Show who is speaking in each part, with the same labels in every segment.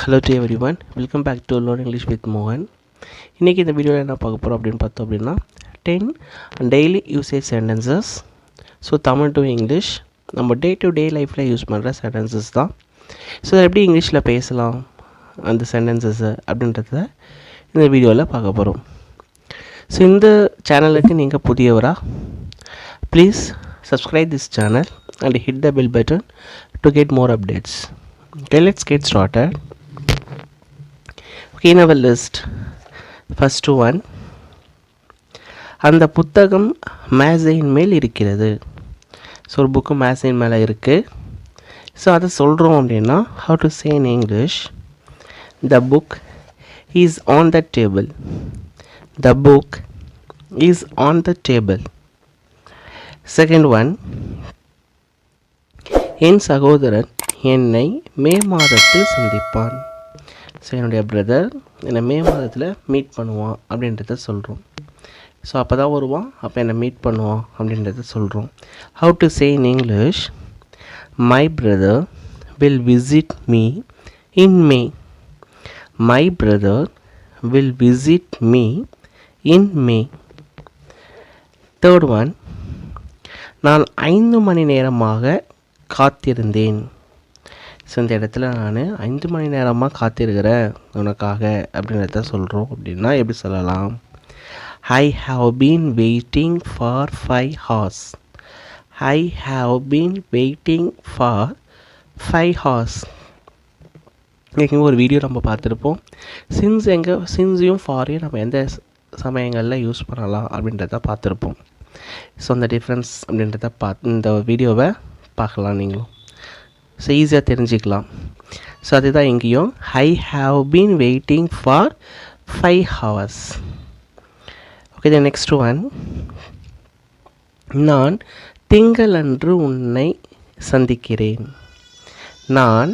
Speaker 1: Hello to everyone, welcome back to Learn English with Mohan. இன்றைக்கி இந்த வீடியோவில் என்ன பார்க்க போகிறோம் அப்படின்னு பார்த்தோம் அப்படின்னா 10 daily usage sentences. So Tamil to English நம்ம டே டு டே லைஃப்பில் யூஸ் பண்ணுற சென்டென்சஸ் தான். ஸோ அதை எப்படி இங்கிலீஷில் பேசலாம் அந்த சென்டென்சஸ்ஸை அப்படின்றத இந்த வீடியோவில் பார்க்க போகிறோம். ஸோ இந்த சேனலுக்கு நீங்கள் புதியவரா, please subscribe this channel and hit the bell button to get more updates. Okay, let's get started. Okay, in our list, first one, அந்த புத்தகம் மேசையின் மேல் இருக்கிறது. ஸோ ஒரு புக்கு மேசையின் மேலே இருக்குது. ஸோ அதை சொல்கிறோம் அப்படின்னா how to say in English, the book is on the table. The book is on the table. Second one, என் சகோதரன் என்னை மே மாதத்தில் சந்திப்பான். ஸோ என்னுடைய பிரதர் என்னை மே மாதத்தில் மீட் பண்ணுவான் அப்படின்றத சொல்கிறோம். ஸோ அப்போ தான் வருவான், அப்போ என்னை மீட் பண்ணுவான் அப்படின்றத சொல்கிறோம். how to say in English, my brother will visit me in May. My brother will visit me in May. Third one, நான் 5 மணி நேரமாக காத்திருந்தேன். ஸோ இந்த இடத்துல நான் 5 மணி நேரமாக காத்திருக்கிறேன் உனக்காக அப்படின்றத சொல்கிறோம். அப்படின்னா எப்படி சொல்லலாம்? I have been waiting for 5 hours. I have been waiting for 5 hours. ஏற்கனவே ஒரு வீடியோ நம்ம பார்த்துருப்போம். சின்ஸையும் ஃபாரையும் நம்ம எந்த சமயங்களில் யூஸ் பண்ணலாம் அப்படின்றத பார்த்துருப்போம். ஸோ அந்த டிஃப்ரென்ஸ் அப்படின்றத இந்த வீடியோவை பார்க்கலாம் நீங்களும். ஸோ ஈஸியாக தெரிஞ்சுக்கலாம். ஸோ அதுதான் இங்கேயும் I have been waiting for 5 hours. Okay, the next one, நான் திங்களன்று உன்னை சந்திக்கிறேன். நான்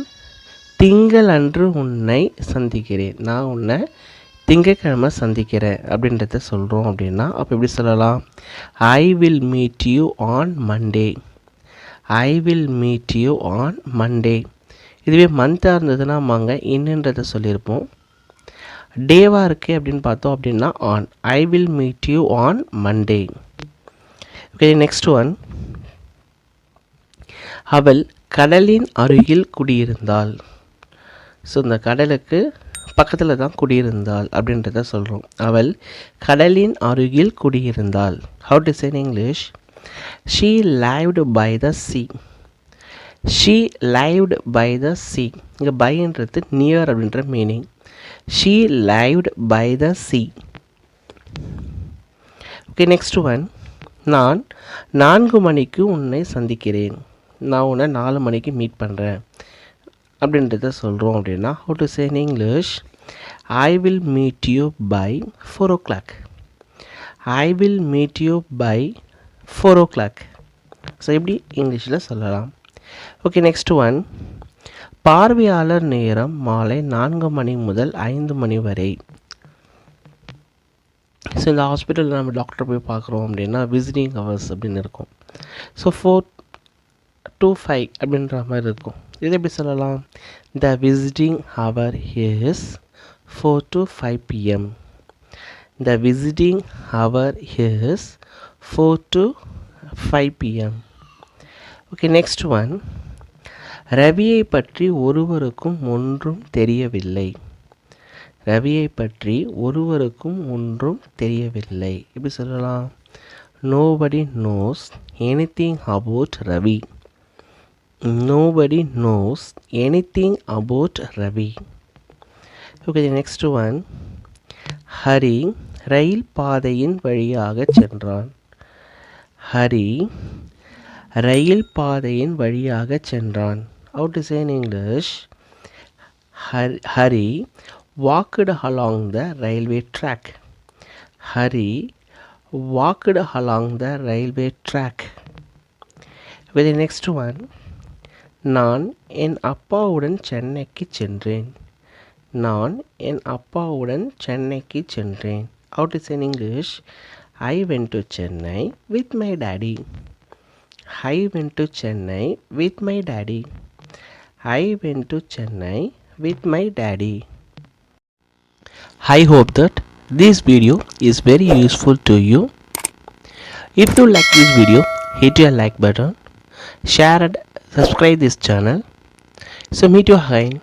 Speaker 1: திங்களன்று உன்னை சந்திக்கிறேன். நான் உன்னை திங்கக்கிழமை சந்திக்கிறேன் அப்படின்றத சொல்கிறோம். அப்படின்னா அப்போ எப்படி சொல்லலாம்? I will meet you on Monday. I will meet you on Monday. இதுவே மந்த்தாக இருந்ததுன்னா வாங்க இன்னன்றதை சொல்லியிருப்போம். டேவாக இருக்குது அப்படின்னு பார்த்தோம் அப்படின்னா on. I will meet you on Monday. Okay, next one, அவள் கடலின் அருகில் குடியிருந்தாள். ஸோ இந்த கடலுக்கு பக்கத்தில் தான் குடியிருந்தாள் அப்படின்றத சொல்கிறோம். அவள் கடலின் அருகில் குடியிருந்தாள். how to say in English, she lived by the sea. she lived by the sea. இங்கே பைன்றது நியர் அப்படின்ற meaning. she lived by the sea. Okay, next one, நான் 4 மணிக்கு உன்னை சந்திக்கிறேன். நான் உன்னை 4 மணிக்கு மீட் பண்ணுறேன் அப்படின்றத சொல்கிறோம். அப்படின்னா how to say in English, I will meet you by 4 o'clock. I will meet you by 4 o'clock. So எப்படி இங்கிலீஷில் சொல்லலாம்? ஓகே, நெக்ஸ்ட் ஒன், பார்வையாளர் நேரம் மாலை 4 மணி முதல் 5 மணி வரை. ஸோ இந்த ஹாஸ்பிட்டலில் நம்ம டாக்டர் போய் பார்க்குறோம் அப்படின்னா விசிட்டிங் ஹவர்ஸ் அப்படின்னு இருக்கும். ஸோ 4 to 5 அப்படின்ற மாதிரி இருக்கும். இது எப்படி சொல்லலாம்? The visiting hour is 4 to 5 p.m. The visiting hour is 4 to 5 p.m. Okay, next one, ரவியை பற்றி ஒருவருக்கும் ஒன்றும் தெரியவில்லை. ரவியை பற்றி ஒருவருக்கும் ஒன்றும் தெரியவில்லை. எப்படி சொல்லலாம்? Nobody knows anything about Ravi. Nobody knows anything about Ravi. Okay, the next one, Hari ரயில் பாதையின் வழியாக சென்றான். ஹரி ரயில் பாதையின் வழியாக சென்றான். how to say in English, Hari walked along the railway track. Hari walked along the railway track. Okay, the next one, நான் என் அப்பாவுடன் சென்னைக்கு சென்றேன். நான் என் அப்பாவுடன் சென்னைக்கு சென்றேன். how to say in English, I went to Chennai with my daddy. I went to Chennai with my daddy. I went to Chennai with my daddy. I hope that this video is very useful to you. If you like this video, hit your like button, share and subscribe this channel. So meet you again